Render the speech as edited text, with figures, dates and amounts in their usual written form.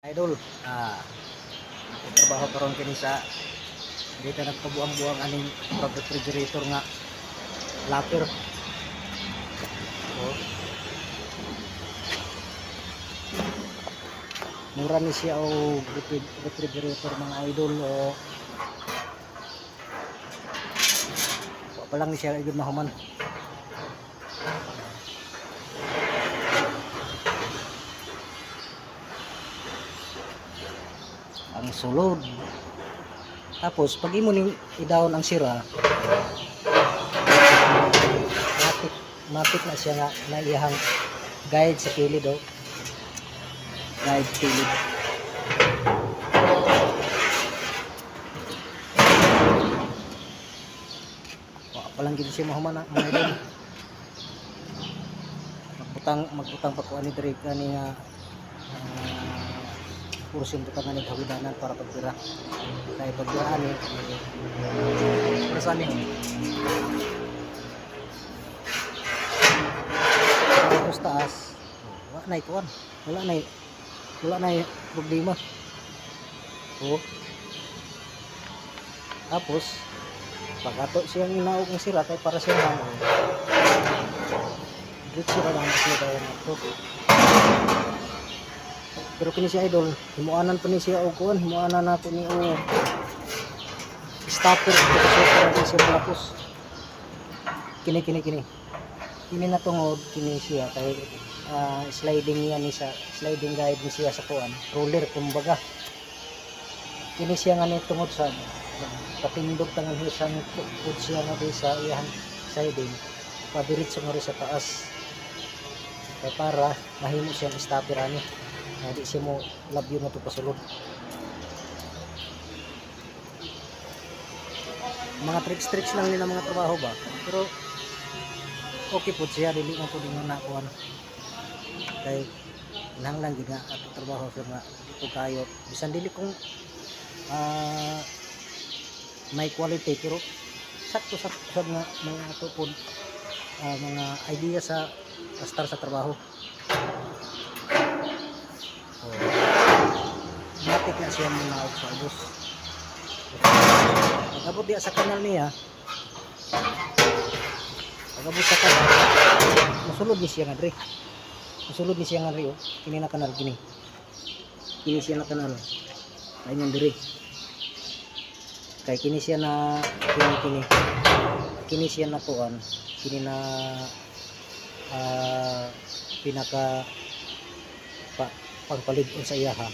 Idol, trabaho karon kini sa dito nagpabuang-buang aning refrigerator nga lapir. Oh. Mura ni siya o refrigerator mga idol o wa pa lang ni siya igud mahuman. Ang sulod, tapos pag imo ning idawon ang sira matik na siya nga naiyahang guide sa kilid o guide kilid. Wa pa lang gid siya mahuman mga idol. Magbutang pa ko ani dire kani nga kursun kita nga naghawidanan para pagtira kaya pagtiraan eh perasaan eh tapos taas wala na problema. Oh. Tapos pagkato siyang inaog ng sira kay para siya lang diretso na lang siya daw ito. Pero kini si idol, himuanan pa ni siya og kuan, himuanan nato ni o stopper para siya malapos. Kini na tungod kini siya kay sliding niya ni sa sliding guide ni siya sa kuan, roller kumbaga. Kini siya nga ni tungod sa patindog tangan hisang pud siya nga sa iyang sliding, padiretso nga sa taas. Kay para mahimo siyang stopper ani. Di siya mo labyo na ito pasulod. Mga tricks lang nila mga trabaho ba, pero okay po siya, dili mo po din na nakuhan kay lang gina at trabaho sir nga ito kayo bisan dili kong may quality pero sakto nga may ato po mga idea sa start sa trabaho. Matik na siya muna out sa ubos. Pag-abot diya sa kanal niya, masulod ni siya nga dre. Oh. Kini na kanal kini. Kini siya na kanal. Ayun dire. Kay kini siya na kini siya na tuan. Kini na pinaka pagpalig sa iyaha.